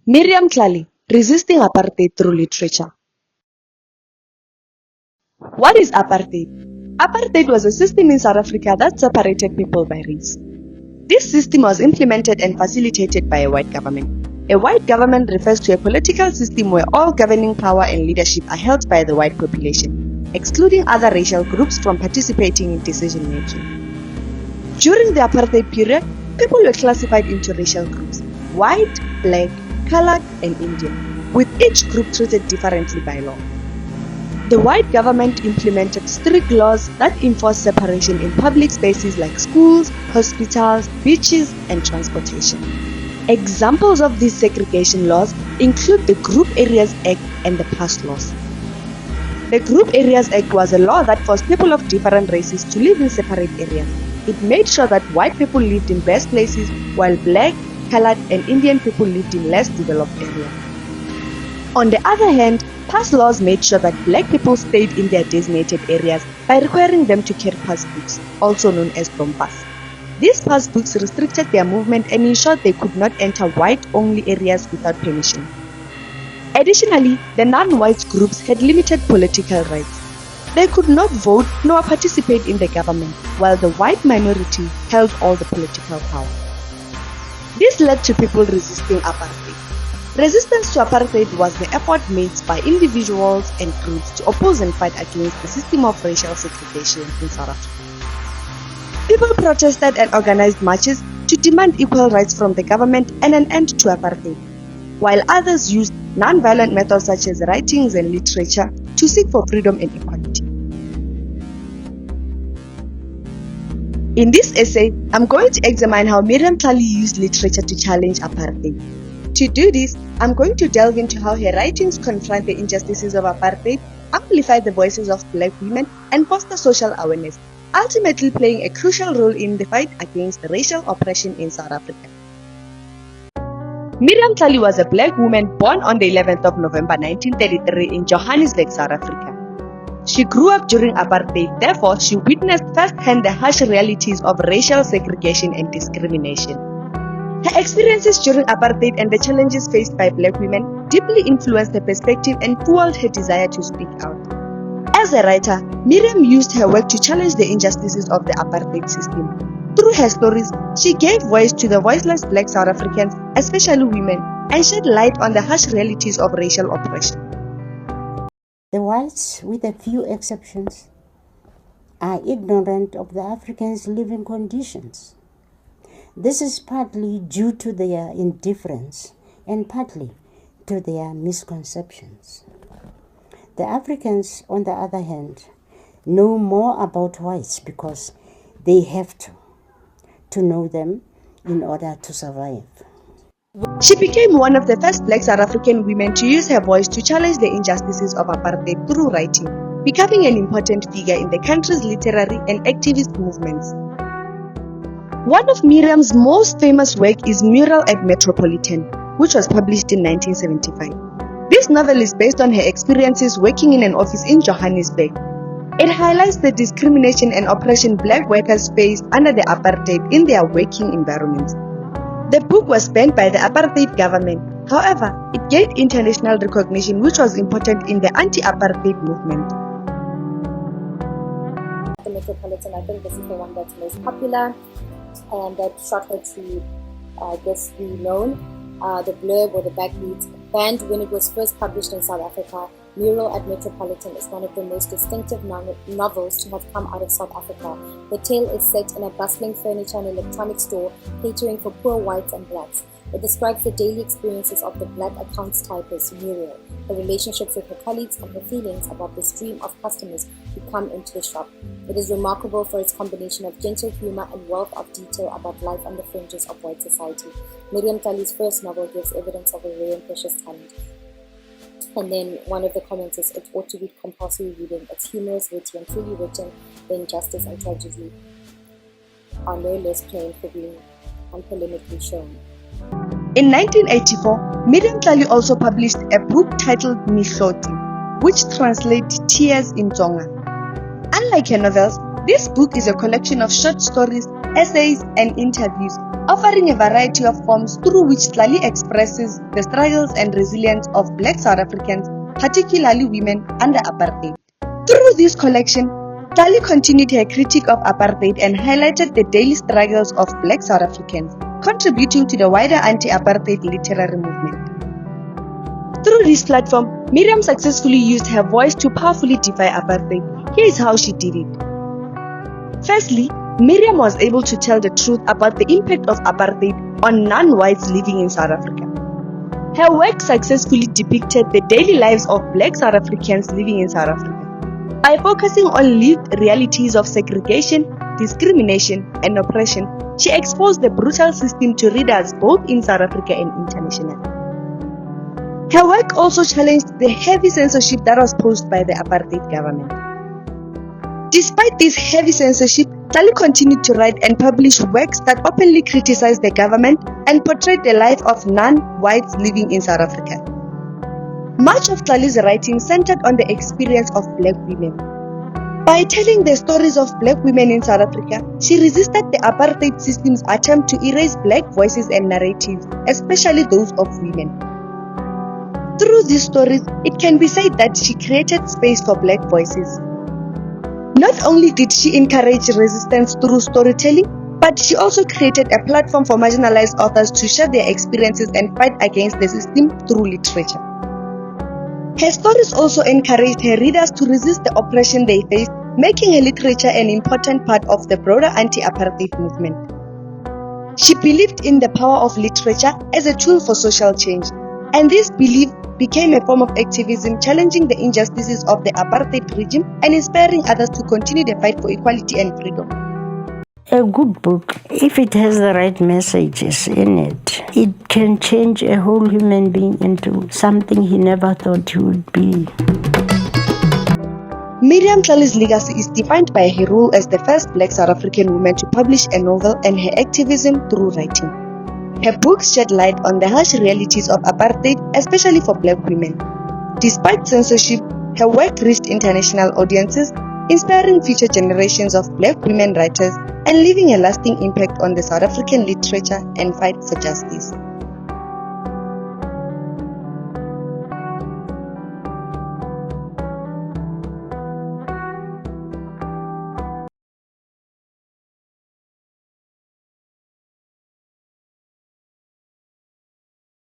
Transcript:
Miriam Tlali, Resisting Apartheid Through Literature. What is apartheid? Apartheid was a system in South Africa that separated people by race. This system was implemented and facilitated by a white government. A white government refers to a political system where all governing power and leadership are held by the white population, excluding other racial groups from participating in decision making. During the apartheid period, people were classified into racial groups: white, black, colored, and Indian, with each group treated differently by law. The white government implemented strict laws that enforced separation in public spaces like schools, hospitals, beaches, and transportation. Examples of these segregation laws include the Group Areas Act and the PASS laws. The Group Areas Act was a law that forced people of different races to live in separate areas. It made sure that white people lived in best places while black, colored, and Indian people lived in less developed areas. On the other hand, PASS laws made sure that black people stayed in their designated areas by requiring them to carry pass books, also known as dompas. These pass books restricted their movement and ensured they could not enter white-only areas without permission. Additionally, the non-white groups had limited political rights. They could not vote nor participate in the government, while the white minority held all the political power. This led to people resisting apartheid. Resistance to apartheid was the effort made by individuals and groups to oppose and fight against the system of racial segregation in South Africa. People protested and organized marches to demand equal rights from the government and an end to apartheid, while others used non-violent methods such as writings and literature to seek for freedom and equality. In this essay, I'm going to examine how Miriam Tlali used literature to challenge apartheid. To do this, I'm going to delve into how her writings confront the injustices of apartheid, amplify the voices of black women, and foster social awareness, ultimately playing a crucial role in the fight against racial oppression in South Africa. Miriam Tlali was a black woman born on the 11th of November 1933 in Johannesburg, South Africa. She grew up during apartheid, therefore she witnessed firsthand the harsh realities of racial segregation and discrimination. Her experiences during apartheid and the challenges faced by black women deeply influenced her perspective and fueled her desire to speak out. As a writer, Miriam used her work to challenge the injustices of the apartheid system. Through her stories, she gave voice to the voiceless black South Africans, especially women, and shed light on the harsh realities of racial oppression. The whites, with a few exceptions, are ignorant of the Africans' living conditions. This is partly due to their indifference and partly to their misconceptions. The Africans, on the other hand, know more about whites because they have to know them in order to survive. She became one of the first black South African women to use her voice to challenge the injustices of apartheid through writing, becoming an important figure in the country's literary and activist movements. One of Miriam's most famous work is Mural at Metropolitan, which was published in 1975. This novel is based on her experiences working in an office in Johannesburg. It highlights the discrimination and oppression black workers faced under the apartheid in their working environments. The book was banned by the apartheid government. However, it gained international recognition, which was important in the anti-apartheid movement. The Metropolitan, I think this is the one that's most popular and that shot her to, be known. The blurb or the backbeat, banned when it was first published in South Africa, Mural at Metropolitan is one of the most distinctive novels to have come out of South Africa. The tale is set in a bustling furniture and electronics store catering for poor whites and blacks. It describes the daily experiences of the black accounts typist, Muriel, her relationships with her colleagues, and her feelings about the stream of customers who come into the shop. It is remarkable for its combination of gentle humor and wealth of detail about life on the fringes of white society. Miriam Tlali's first novel gives evidence of a rare and precious talent. And then one of the comments is, it ought to be compulsory reading. It's humorous, witty, and truly written. The injustice and tragedy are no less plain for being unpolemically shown. In 1984, Miriam Tlali also published a book titled Mihloti, which translates tears in Tsonga. Unlike her novels, This book is a collection of short stories, essays, and interviews, offering a variety of forms through which Tlali expresses the struggles and resilience of Black South Africans, particularly women, under apartheid. Through this collection, Tlali continued her critique of apartheid and highlighted the daily struggles of Black South Africans, contributing to the wider anti-apartheid literary movement. Through this platform, Miriam successfully used her voice to powerfully defy apartheid. Here is how she did it. Firstly, Miriam was able to tell the truth about the impact of apartheid on non-whites living in South Africa. Her work successfully depicted the daily lives of Black South Africans living in South Africa. By focusing on lived realities of segregation, discrimination, and oppression, she exposed the brutal system to readers both in South Africa and internationally. Her work also challenged the heavy censorship that was posed by the apartheid government. Despite this heavy censorship, Tlali continued to write and publish works that openly criticized the government and portrayed the life of non-whites living in South Africa. Much of Tlali's writing centered on the experience of Black women. By telling the stories of Black women in South Africa, she resisted the apartheid system's attempt to erase Black voices and narratives, especially those of women. Through these stories, it can be said that she created space for Black voices. Not only did she encourage resistance through storytelling, but she also created a platform for marginalized authors to share their experiences and fight against the system through literature. Her stories also encouraged her readers to resist the oppression they faced, making her literature an important part of the broader anti-apartheid movement. She believed in the power of literature as a tool for social change, and this belief became a form of activism challenging the injustices of the apartheid regime and inspiring others to continue the fight for equality and freedom. A good book, if it has the right messages in it, it can change a whole human being into something he never thought he would be. Miriam Tlali's legacy is defined by her role as the first Black South African woman to publish a novel and her activism through writing. Her books shed light on the harsh realities of apartheid, especially for Black women. Despite censorship, her work reached international audiences, inspiring future generations of Black women writers and leaving a lasting impact on the South African literature and fight for justice.